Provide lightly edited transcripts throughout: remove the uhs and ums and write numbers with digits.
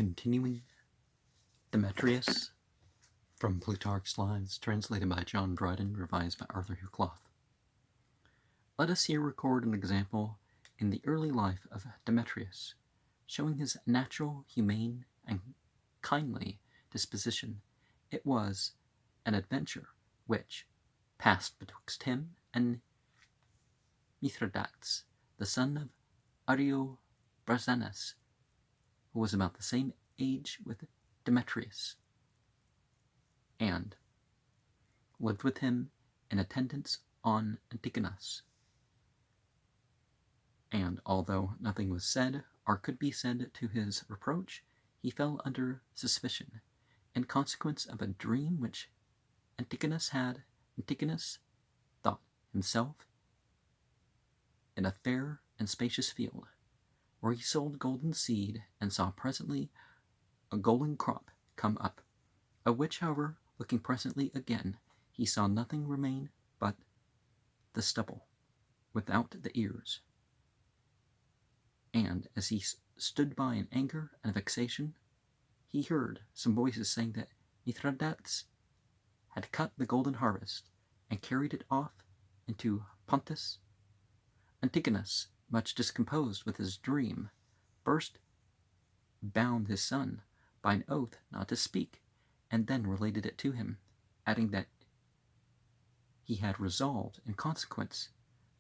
Continuing Demetrius from Plutarch's Lives, translated by John Dryden, revised by Arthur Hugh Clough. Let us here record an example in the early life of Demetrius, showing his natural, humane, and kindly disposition. It was an adventure which passed betwixt him and Mithridates, the son of Ariobarzanes, who was about the same age with Demetrius, and lived with him in attendance on Antigonus. And although nothing was said or could be said to his reproach, he fell under suspicion, in consequence of a dream which Antigonus had. Antigonus thought himself in a fair and spacious field, where he sowed golden seed, and saw presently a golden crop come up, of which, however, looking presently again, he saw nothing remain but the stubble, without the ears. And as he stood by in anger and vexation, he heard some voices saying that Mithridates had cut the golden harvest and carried it off into Pontus. Antigonus, much discomposed with his dream, first bound his son by an oath not to speak, and then related it to him, adding that he had resolved, in consequence,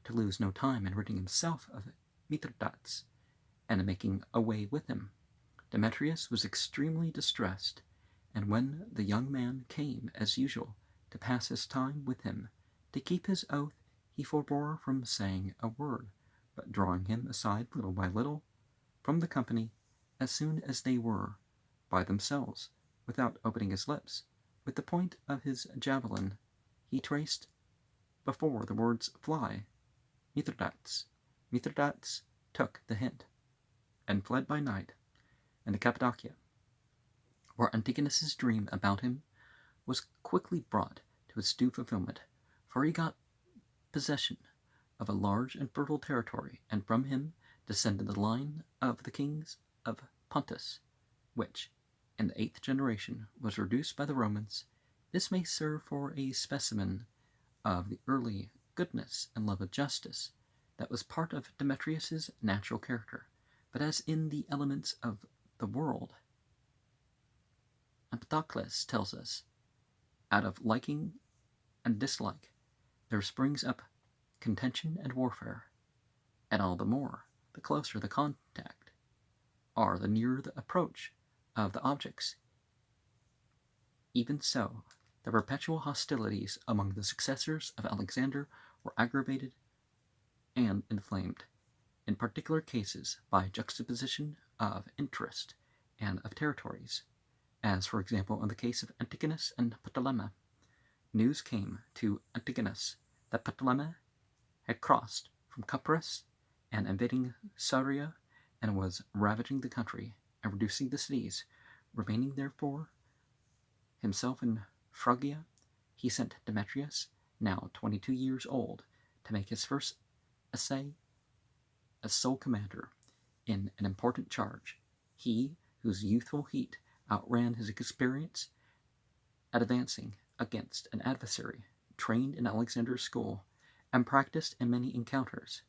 to lose no time in ridding himself of Mithridates, and making away with him. Demetrius was extremely distressed, and when the young man came, as usual, to pass his time with him, to keep his oath, he forbore from saying a word, but drawing him aside little by little from the company, as soon as they were by themselves, without opening his lips, with the point of his javelin, he traced before the words fly, Mithridates. Mithridates took the hint, and fled by night into Cappadocia, where Antigonus's dream about him was quickly brought to its due fulfillment, for he got possession of a large and fertile territory, and from him descended the line of the kings of Pontus, which, in the 8th generation, was reduced by the Romans. This may serve for a specimen of the early goodness and love of justice that was part of Demetrius's natural character. But as in the elements of the world, Empedocles tells us, out of liking and dislike there springs up contention and warfare, and all the more, the closer the contact, or the nearer the approach of the objects. Even so, the perpetual hostilities among the successors of Alexander were aggravated and inflamed, in particular cases, by juxtaposition of interest and of territories, as, for example, in the case of Antigonus and Ptolemy. News came to Antigonus that Ptolemy had crossed from Cyprus and invading Syria, and was ravaging the country and reducing the cities. Remaining therefore himself in Phrygia, he sent Demetrius, now 22 years old, to make his first essay as sole commander in an important charge. He, whose youthful heat outran his experience at advancing against an adversary trained in Alexander's school and practiced in many encounters,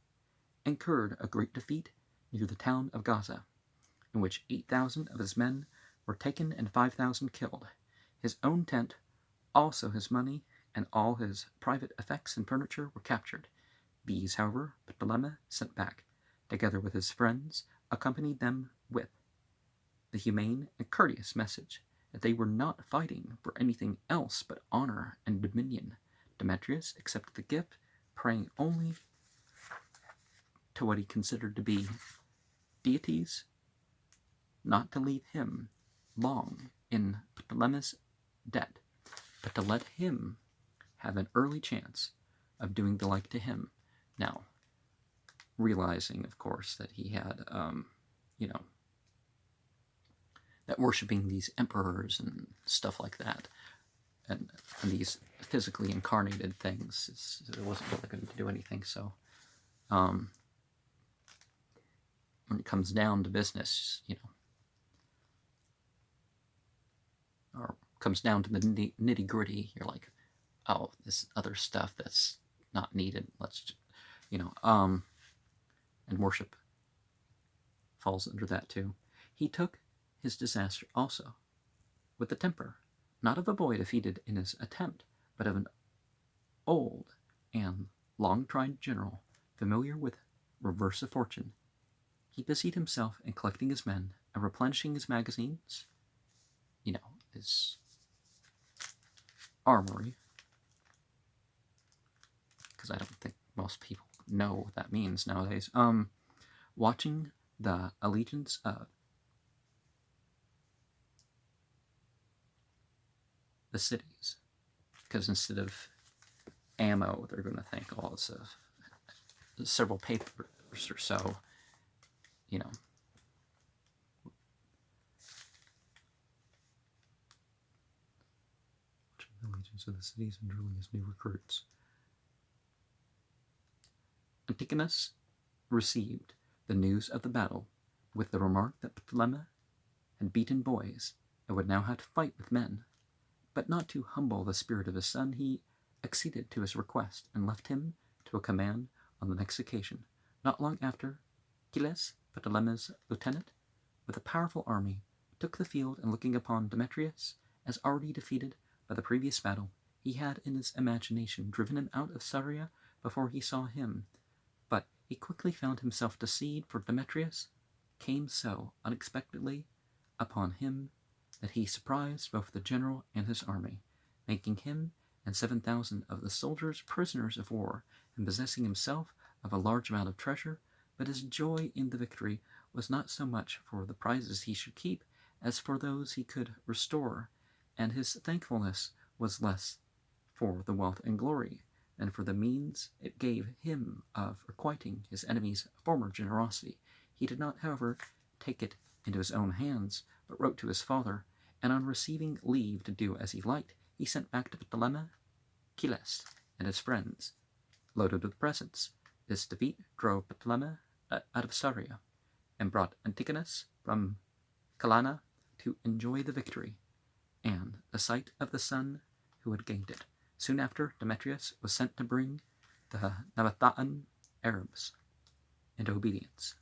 incurred a great defeat near the town of Gaza, in which 8,000 of his men were taken and 5,000 killed. His own tent, also his money, and all his private effects and furniture were captured. These, however, Ptolemy sent back, together with his friends, accompanied them with the humane and courteous message that they were not fighting for anything else but honor and dominion. Demetrius accepted the gift, praying only to what he considered to be deities not to leave him long in Ptolemy's debt, but to let him have an early chance of doing the like to him. Now, realizing, of course, that he had, that worshiping these emperors and stuff like that, and these physically incarnated things, it wasn't really going to do anything. So, when it comes down to business, comes down to the nitty gritty, you're like, oh, this other stuff that's not needed. Let's, and worship falls under that too. He took his disaster also with the temper, not of a boy defeated in his attempt, but of an old and long-tried general, familiar with reverse of fortune. He busied himself in collecting his men and replenishing his magazines, his armory, because I don't think most people know what that means nowadays. Watching the allegiance of the cities, because instead of ammo, they're going to think, oh, it's several papers or so, the allegiance of the cities and drilling his new recruits. Antigonus received the news of the battle with the remark that Ptolemy had beaten boys and would now have to fight with men. But not to humble the spirit of his son, he acceded to his request and left him to a command on the next occasion. Not long after, Achilles, Ptolemy's lieutenant, with a powerful army, took the field, and looking upon Demetrius as already defeated by the previous battle, he had in his imagination driven him out of Syria before he saw him. But he quickly found himself deceived, for Demetrius came so unexpectedly upon him that he surprised both the general and his army, making him and 7,000 of the soldiers prisoners of war, and possessing himself of a large amount of treasure. But his joy in the victory was not so much for the prizes he should keep as for those he could restore, and his thankfulness was less for the wealth and glory than for the means it gave him of requiting his enemy's former generosity. He did not, however, take it into his own hands, but wrote to his father, and on receiving leave to do as he liked, he sent back to Ptolemy, Achilles, and his friends, loaded with presents. This defeat drove Ptolemy out of Syria, and brought Antigonus from Calana to enjoy the victory, and the sight of the son who had gained it. Soon after, Demetrius was sent to bring the Nabatean Arabs into obedience.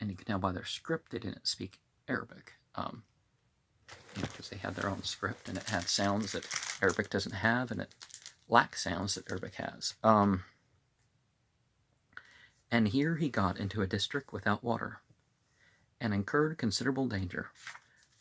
And you can tell by their script they didn't speak Arabic, because they had their own script, and it had sounds that Arabic doesn't have, and it lacked sounds that Arabic has. And here he got into a district without water, and incurred considerable danger.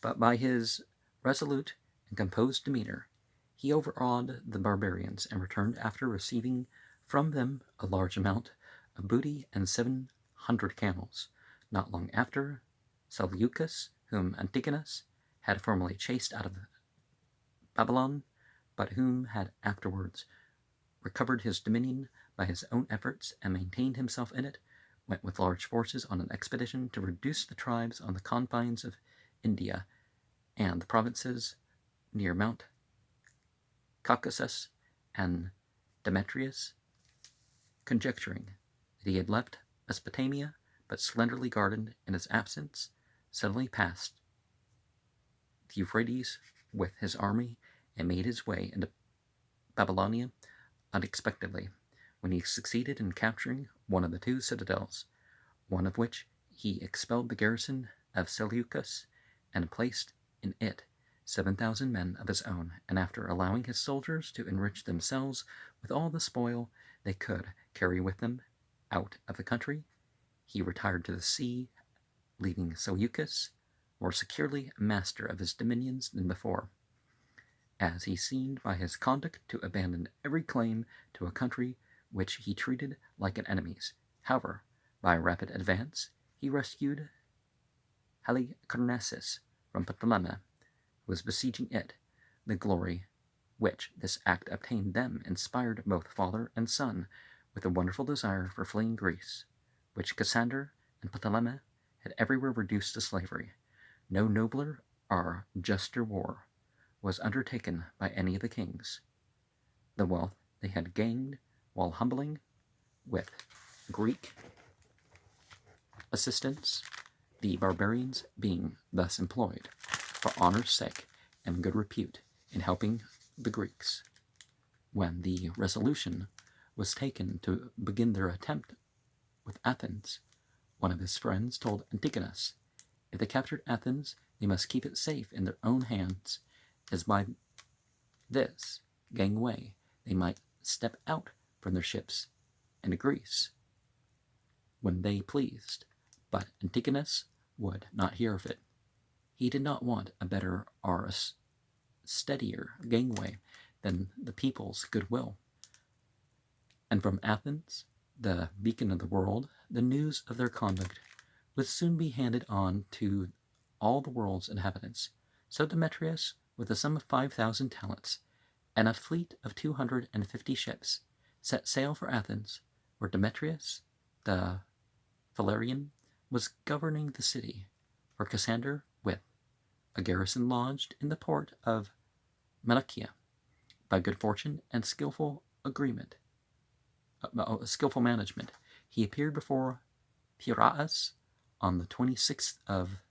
But by his resolute and composed demeanor, he overawed the barbarians, and returned after receiving from them a large amount of booty and 700 camels. Not long after, Seleucus, whom Antigonus had formerly chased out of Babylon, but whom had afterwards recovered his dominion by his own efforts and maintained himself in it, went with large forces on an expedition to reduce the tribes on the confines of India and the provinces near Mount Caucasus, and Demetrius, conjecturing that he had left Mesopotamia but slenderly guarded in his absence, suddenly passed the Euphrates with his army and made his way into Babylonia unexpectedly, when he succeeded in capturing one of the two citadels, one of which he expelled the garrison of Seleucus and placed in it 7,000 men of his own, and after allowing his soldiers to enrich themselves with all the spoil they could carry with them out of the country, he retired to the sea, leaving Seleucus more securely master of his dominions than before, as he seemed by his conduct to abandon every claim to a country which he treated like an enemy's. However, by a rapid advance, he rescued Halicarnassus from Ptolemy, who was besieging it. The glory which this act obtained them inspired both father and son with a wonderful desire for fleeing Greece, which Cassander and Ptolemy had everywhere reduced to slavery. No nobler or juster war was undertaken by any of the kings. The wealth they had gained while humbling with Greek assistance the barbarians being thus employed, for honour's sake and good repute, in helping the Greeks. When the resolution was taken to begin their attempt with Athens, one of his friends told Antigonus, if they captured Athens, they must keep it safe in their own hands, as by this gangway they might step out from their ships into Greece when they pleased. But Antigonus would not hear of it. He did not want a better or a steadier gangway than the people's goodwill. And from Athens, the beacon of the world, the news of their conduct would soon be handed on to all the world's inhabitants. So Demetrius, with a sum of 5,000 talents, and a fleet of 250 ships, set sail for Athens, where Demetrius, the Phalerian, was governing the city, where Cassander, with a garrison lodged in the port of Menokia, by good fortune and skillful management, he appeared before Piraeus on the 26th of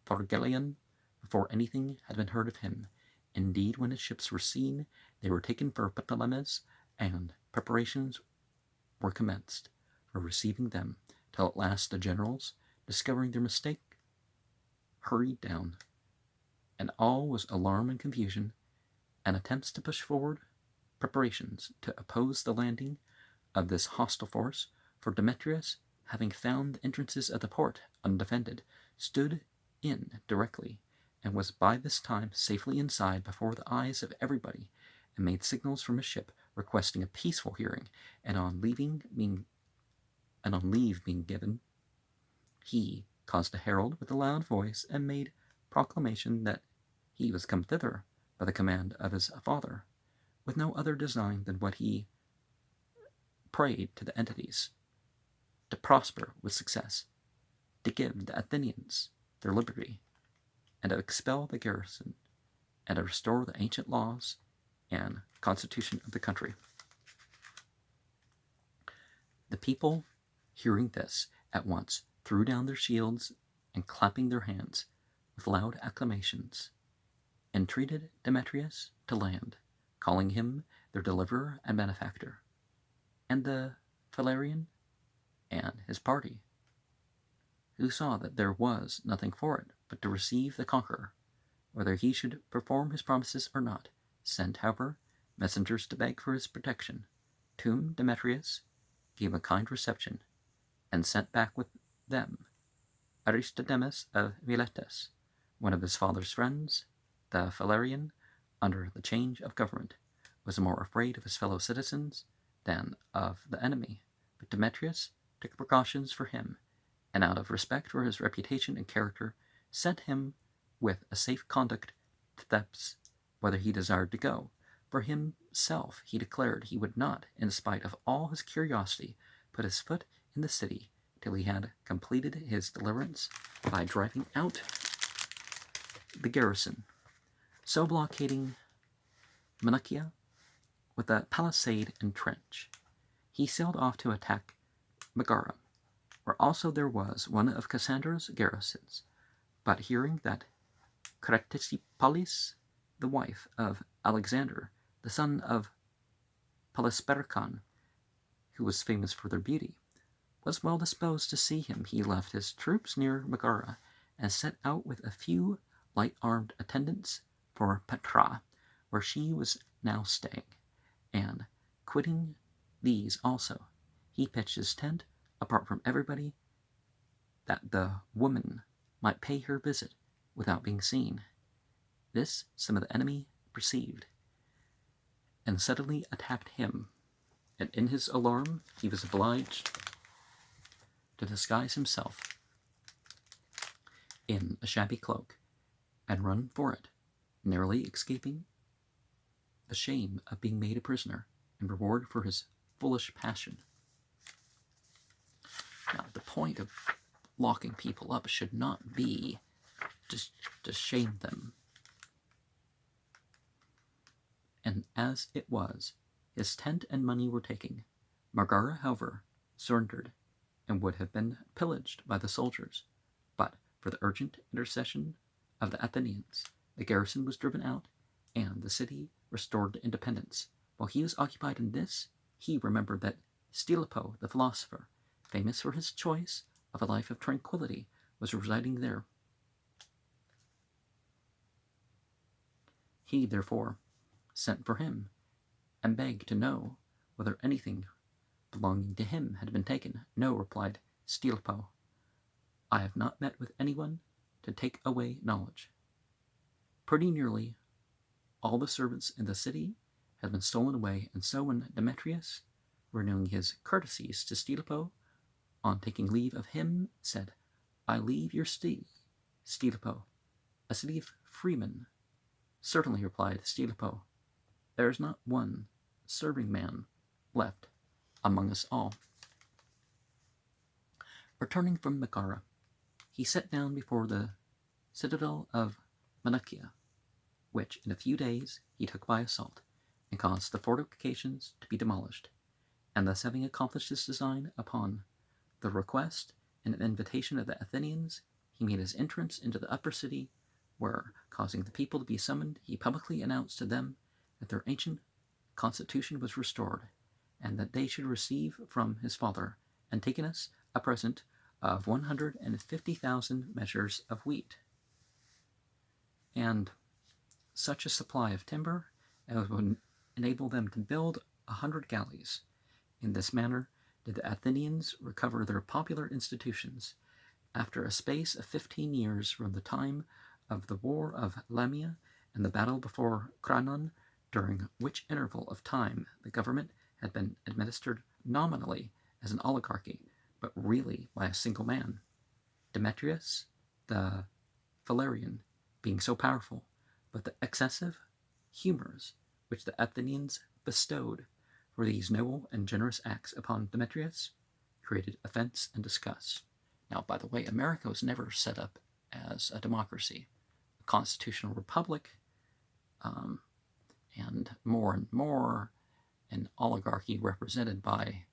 Thargelion, before anything had been heard of him. Indeed, when his ships were seen, they were taken for Ptolemais, and preparations were commenced for receiving them, till at last the generals, discovering their mistake, hurried down, and all was alarm and confusion, and attempts to push forward preparations to oppose the landing of this hostile force, for Demetrius, having found the entrances of the port undefended, stood in directly, and was by this time safely inside before the eyes of everybody, and made signals from his ship requesting a peaceful hearing, and on leave being given, he caused a herald with a loud voice, and made proclamation that he was come thither by the command of his father, with no other design than what he prayed to the entities, to prosper with success, to give the Athenians their liberty, and to expel the garrison, and to restore the ancient laws and constitution of the country. The people, hearing this, at once threw down their shields, and clapping their hands with loud acclamations, entreated Demetrius to land, calling him their deliverer and benefactor. And the Phalerian and his party, who saw that there was nothing for it but to receive the conqueror, whether he should perform his promises or not, sent, however, messengers to beg for his protection, to whom Demetrius gave a kind reception, and sent back with them Aristodemus of Miletus, one of his father's friends. The Phalerian, under the change of government, was more afraid of his fellow citizens than of the enemy, but Demetrius took precautions for him, and out of respect for his reputation and character, sent him with a safe conduct to Thebes, whither he desired to go. For himself he declared he would not, in spite of all his curiosity, put his foot in the city till he had completed his deliverance by driving out the garrison, so blockading Menokia with a palisade and trench. He sailed off to attack Megara, where also there was one of Cassander's garrisons, but hearing that Cratisipolis, the wife of Alexander, the son of Polysperchon, who was famous for their beauty, was well disposed to see him, he left his troops near Megara, and set out with a few light-armed attendants for Petra, where she was now staying, and, quitting these also, he pitched his tent apart from everybody, that the woman might pay her visit without being seen. This some of the enemy perceived, and suddenly attacked him, and in his alarm he was obliged to disguise himself in a shabby cloak, and run for it, narrowly escaping the shame of being made a prisoner in reward for his foolish passion. Now, the point of locking people up should not be just to shame them. And as it was, his tent and money were taken. Megara, however, surrendered, and would have been pillaged by the soldiers, but for the urgent intercession of the Athenians, the garrison was driven out, and the city restored to independence. While he was occupied in this, he remembered that Stilpo, the philosopher, famous for his choice of a life of tranquility, was residing there. He, therefore, sent for him, and begged to know whether anything belonging to him had been taken. No, replied Stilpo, I have not met with anyone to take away knowledge. Pretty nearly all the servants in the city had been stolen away, and so when Demetrius, renewing his courtesies to Stilpo, on taking leave of him, said, I leave your city, Stilpo, a city of freemen. Certainly, replied Stilpo, there is not one serving man left among us all. Returning from Megara, he sat down before the citadel of Manukia, which in a few days he took by assault, and caused the fortifications to be demolished, and thus having accomplished his design upon the request and invitation of the Athenians, he made his entrance into the upper city, where, causing the people to be summoned, he publicly announced to them that their ancient constitution was restored, and that they should receive from his father Antigonus a present of 150,000 measures of wheat, and such a supply of timber as would enable them to build 100 galleys. In this manner did the Athenians recover their popular institutions. After a space of 15 years from the time of the war of Lamia and the battle before Cranon, during which interval of time the government had been administered nominally as an oligarchy, but really by a single man, Demetrius the Phalerian, being so powerful, but the excessive humors which the Athenians bestowed for these noble and generous acts upon Demetrius created offense and disgust. Now, by the way, America was never set up as a democracy, a constitutional republic, and more an oligarchy represented by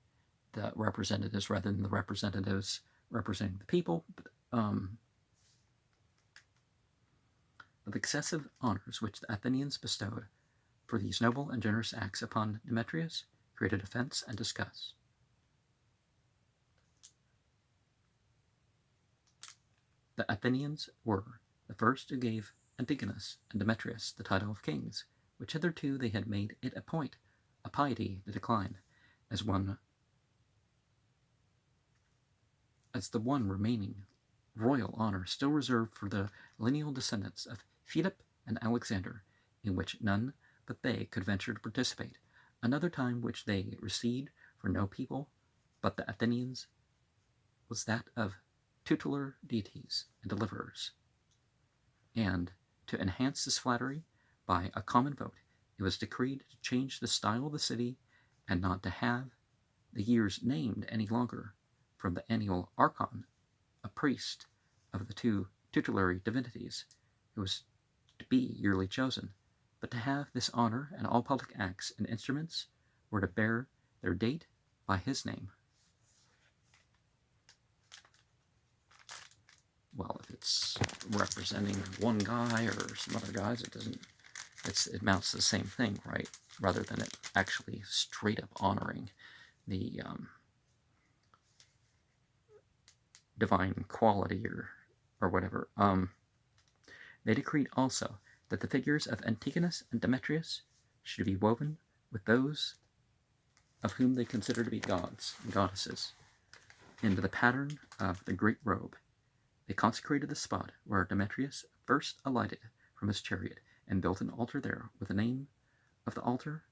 the representatives rather than the representatives representing the people. But the excessive honors which the Athenians bestowed for these noble and generous acts upon Demetrius created offense and disgust. The Athenians were the first who gave Antigonus and Demetrius the title of kings, which hitherto they had made it a point, a piety to decline, as the one remaining royal honor still reserved for the lineal descendants of Philip and Alexander, in which none but they could venture to participate. Another time which they received for no people but the Athenians was that of tutelar deities and deliverers. And to enhance this flattery by a common vote, it was decreed to change the style of the city and not to have the years named any longer from the annual archon, a priest of the two tutelary divinities, who was to be yearly chosen, but to have this honor and all public acts and instruments were to bear their date by his name. Well, if it's representing one guy or some other guys, it amounts to the same thing, right? Rather than it actually straight up honoring the divine quality or whatever. They decreed also that the figures of Antigonus and Demetrius should be woven with those of whom they consider to be gods and goddesses into the pattern of the great robe. They consecrated the spot where Demetrius first alighted from his chariot and built an altar there with the name of the altar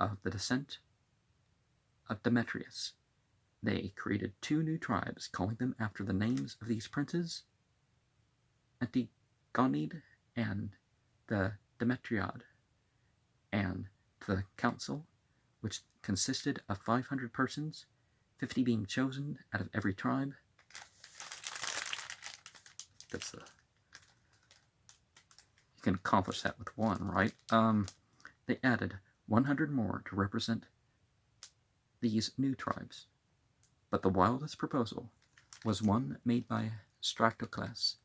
of the descent of Demetrius. They created 2 new tribes, calling them after the names of these princes, Antigonid and the Demetriad, and to the council, which consisted of 500 persons, 50 being chosen out of every tribe. You can accomplish that with one, right? They added 100 more to represent these new tribes. But the wildest proposal was one made by Stratocles,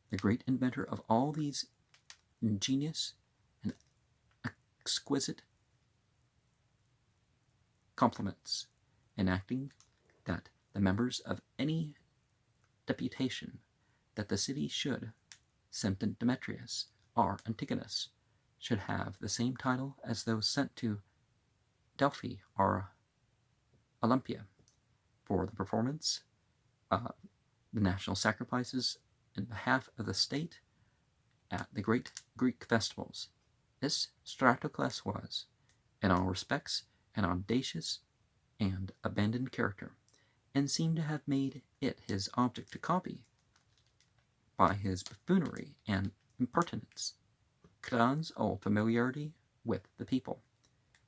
the great inventor of all these ingenious and exquisite compliments, enacting that the members of any deputation that the city should send to Demetrius or Antigonus should have the same title as those sent to Delphi or Olympia for the performance of the national sacrifices in behalf of the state at the great Greek festivals. This Stratocles was, in all respects, an audacious and abandoned character, and seemed to have made it his object to copy, by his buffoonery and impertinence, Clown's old familiarity with the people.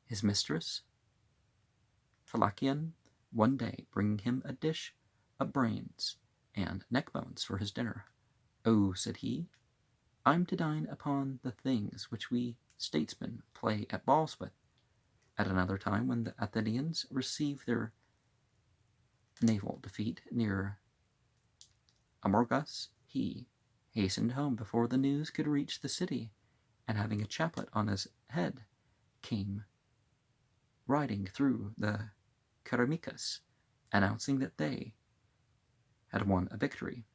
His mistress, Phalakian, one day bringing him a dish of brains and neck bones for his dinner. "Oh," said he, "I'm to dine upon the things which we statesmen play at balls with." At another time, when the Athenians received their naval defeat near Amorgus, he hastened home before the news could reach the city, and having a chaplet on his head, came riding through the Ceramicus, announcing that they had won a victory,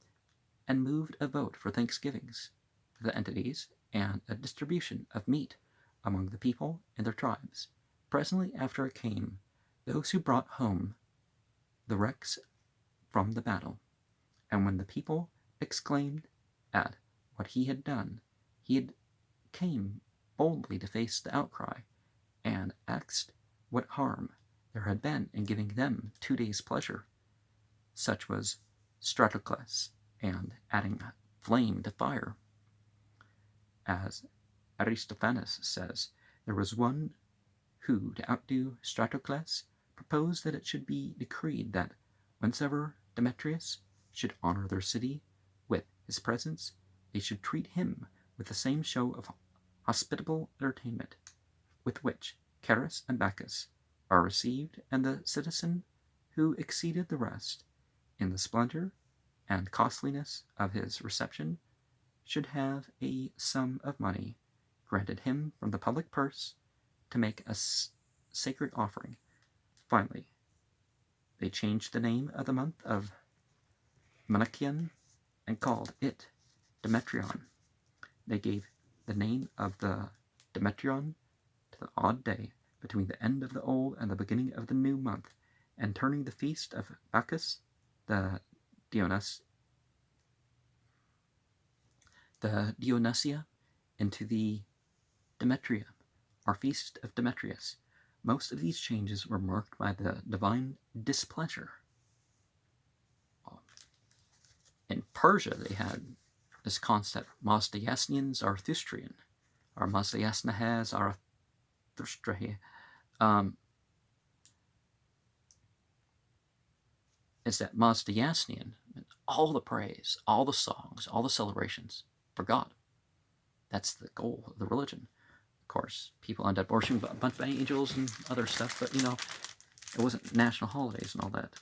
and moved a vote for thanksgivings to the entities and a distribution of meat among the people and their tribes. Presently after it came those who brought home the wrecks from the battle, and when the people exclaimed at what he had done, came boldly to face the outcry, and asked what harm there had been in giving them 2 days' pleasure. Such was Stratocles, and adding flame to fire. As Aristophanes says, there was one who, to outdo Stratocles, proposed that it should be decreed that whensoever Demetrius should honor their city with his presence, they should treat him with the same show of hospitable entertainment with which Charis and Bacchus are received, and the citizen who exceeded the rest in the splendor and costliness of his reception should have a sum of money granted him from the public purse to make a sacred offering. Finally, they changed the name of the month of Manichaean and called it Demetrion. They gave the name of the Demetrion to the odd day between the end of the old and the beginning of the new month, and turning the feast of Bacchus, the Dionysia, into the Demetria, or feast of Demetrius. Most of these changes were marked by the divine displeasure. In Persia, they had this concept, Mazdaeasnians Zarathustrian, or Mazdaeasnaha Zarathustrahi. Is that Mazdaeasnian, all the praise, all the songs, all the celebrations for God. That's the goal of the religion. Of course, people end up worshiping a bunch of angels and other stuff, but it wasn't national holidays and all that.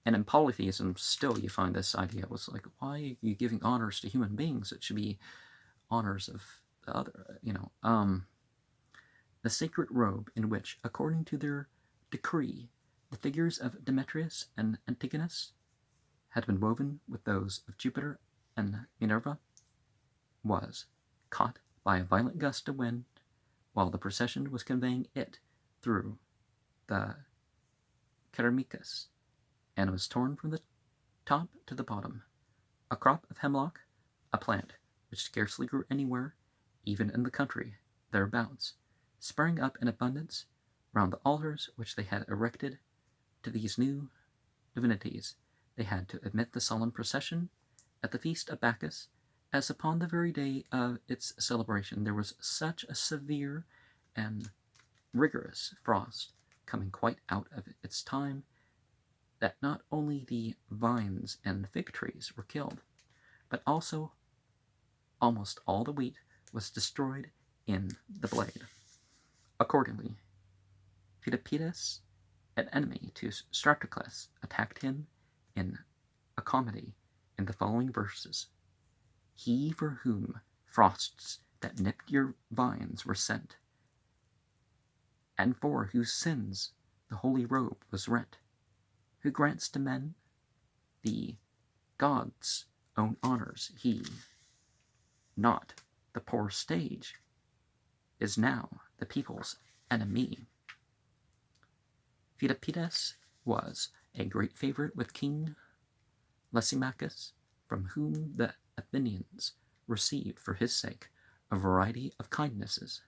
And in polytheism, still you find this idea was like, why are you giving honors to human beings? It should be honors of the other, the sacred robe in which, according to their decree, the figures of Demetrius and Antigonus had been woven with those of Jupiter and Minerva, was caught by a violent gust of wind while the procession was conveying it through the Ceramicus, and was torn from the top to the bottom. A crop of hemlock, a plant which scarcely grew anywhere, even in the country thereabouts, sprang up in abundance round the altars which they had erected to these new divinities. They had to admit the solemn procession at the feast of Bacchus, as upon the very day of its celebration there was such a severe and rigorous frost coming quite out of its time, that not only the vines and fig trees were killed, but also almost all the wheat was destroyed in the blade. Accordingly, Phidippidus an enemy to Stratonicus, attacked him in a comedy in the following verses: He for whom frosts that nipped your vines were sent, and for whose sins the holy robe was rent, who grants to men the God's own honors, he, not the poor stage, is now the people's enemy. Philopidas was a great favorite with King Lysimachus, from whom the Athenians received for his sake a variety of kindnesses.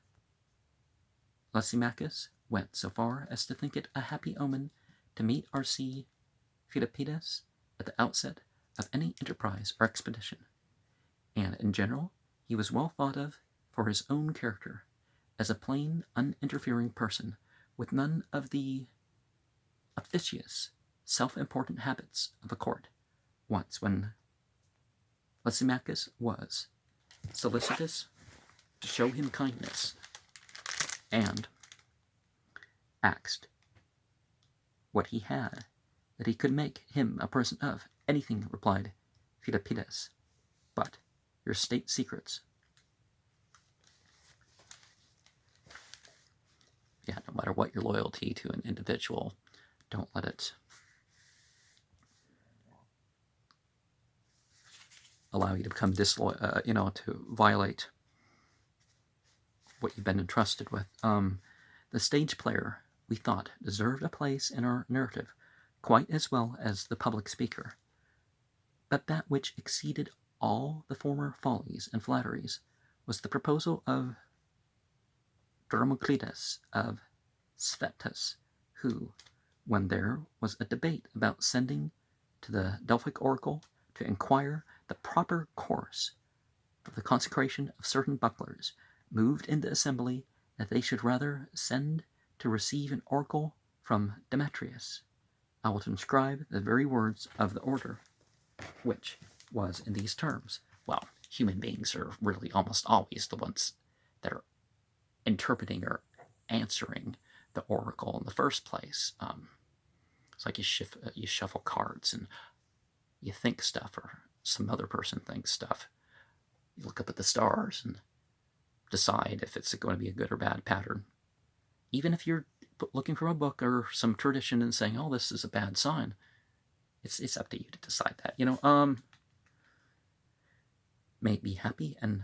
Lysimachus went so far as to think it a happy omen to meet or see Philopidas at the outset of any enterprise or expedition, and in general he was well thought of for his own character, as a plain, uninterfering person, with none of the officious, self-important habits of a court. Once, when Lysimachus was solicitous to show him kindness, and asked what he had that he could make him a present of, anything, replied Philopidas, but your state secrets. Yeah, no matter what your loyalty to an individual, don't let it allow you to become disloyal, to violate what you've been entrusted with. The stage player, we thought, deserved a place in our narrative quite as well as the public speaker. But that which exceeded all the former follies and flatteries was the proposal of Demetrius of Sphetus, who, when there was a debate about sending to the Delphic oracle to inquire the proper course for the consecration of certain bucklers, moved in the assembly that they should rather send to receive an oracle from Demetrius. I will transcribe the very words of the order, which was in these terms. Well, human beings are really almost always the ones that are interpreting or answering the oracle in the first place. It's like you shuffle cards and you think stuff, or some other person thinks stuff. You look up at the stars and decide if it's going to be a good or bad pattern. Even if you're looking from a book or some tradition and saying, oh, this is a bad sign, it's up to you to decide that. May it be happy and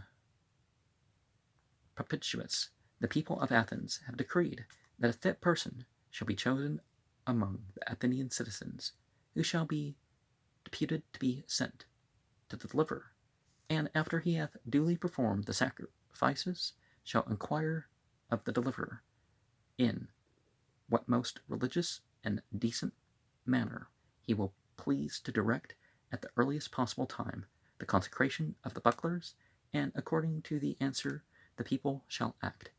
propitious. The people of Athens have decreed that a fit person shall be chosen among the Athenian citizens, who shall be deputed to be sent to the deliverer, and after he hath duly performed the sacrifices, shall inquire of the deliverer in what most religious and decent manner he will please to direct at the earliest possible time the consecration of the bucklers, and according to the answer the people shall act.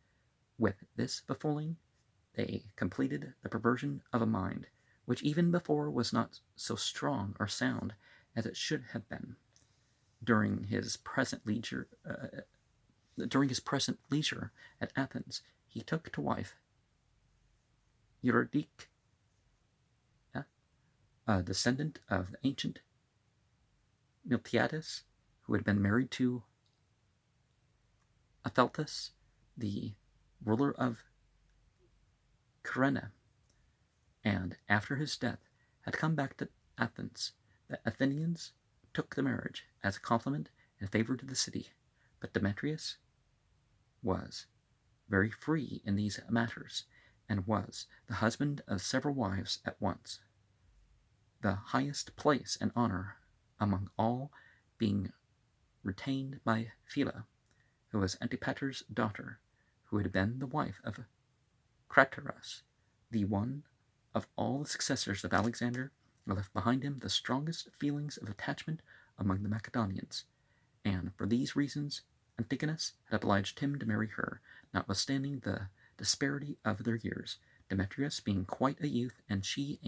With this befalling, they completed the perversion of a mind which even before was not so strong or sound as it should have been. During his present leisure at Athens, he took to wife Eurydice, a descendant of the ancient Miltiades, who had been married to Apheltus, the ruler of Cyrene, and after his death had come back to Athens. The Athenians took the marriage as a compliment and favor to the city, but Demetrius was very free in these matters, and was the husband of several wives at once, the highest place and honor among all being retained by Phila, who was Antipater's daughter, who had been the wife of Craterus, the one of all the successors of Alexander, left behind him the strongest feelings of attachment among the Macedonians, and for these reasons Antigonus had obliged him to marry her, notwithstanding the disparity of their years, Demetrius being quite a youth, and she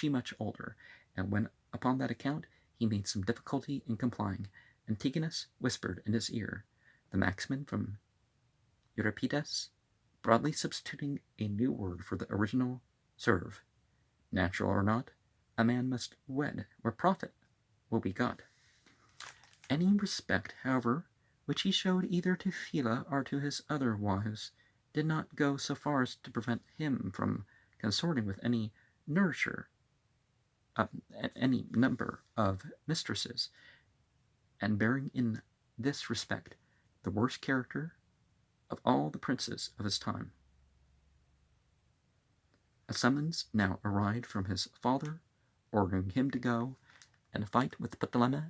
much older, and when upon that account he made some difficulty in complying, Antigonus whispered in his ear the maximin from Euripides, broadly substituting a new word for the original serve. Natural or not, a man must wed where profit will be got. Any respect, however, which he showed either to Phila or to his other wives, did not go so far as to prevent him from consorting with any nourisher, any number of mistresses, and bearing in this respect the worst character of all the princes of his time. A summons now arrived from his father, ordering him to go and fight with Ptolemy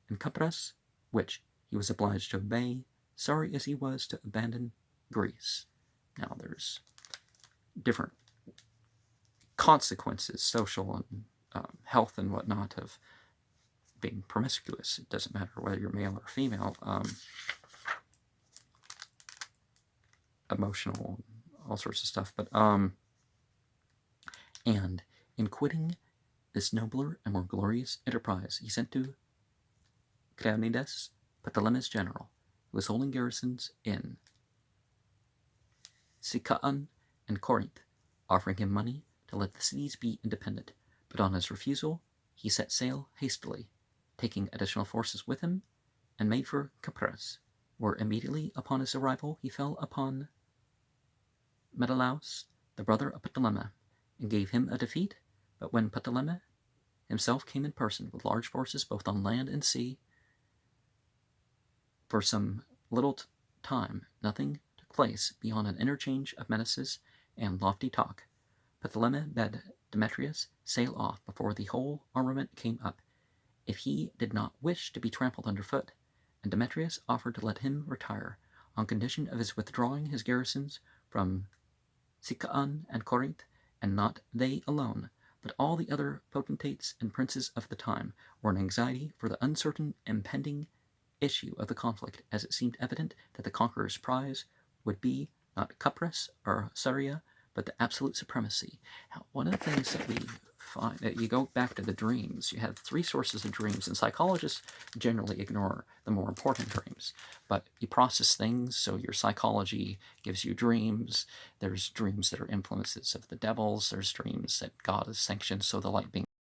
and Cypros, which he was obliged to obey, sorry as he was to abandon Greece. Now there's different consequences, social and health and whatnot, of being promiscuous. It doesn't matter whether you're male or female. Emotional, all sorts of stuff. But and in quitting this nobler and more glorious enterprise, he sent to Cleonidas, Ptolemy's general, who was holding garrisons in Sicyon and Corinth, offering him money to let the cities be independent. But on his refusal, he set sail hastily, taking additional forces with him, and made for Cyprus, where immediately upon his arrival he fell upon Menelaus, the brother of Ptolemy, and gave him a defeat. But when Ptolemy himself came in person with large forces both on land and sea, for some little time nothing took place beyond an interchange of menaces and lofty talk. Ptolemy bade Demetrius sail off before the whole armament came up, if he did not wish to be trampled underfoot, and Demetrius offered to let him retire, on condition of his withdrawing his garrisons from Sicyon and Corinth, and not they alone, but all the other potentates and princes of the time, were in anxiety for the uncertain impending issue of the conflict, as it seemed evident that the conqueror's prize would be not Cyprus or Syria, but the absolute supremacy. Now, one of the things that we find, you go back to the dreams, you have three sources of dreams, and psychologists generally ignore the more important dreams, but you process things, so your psychology gives you dreams. There's dreams that are influences of the devils, there's dreams that God has sanctioned, so the light being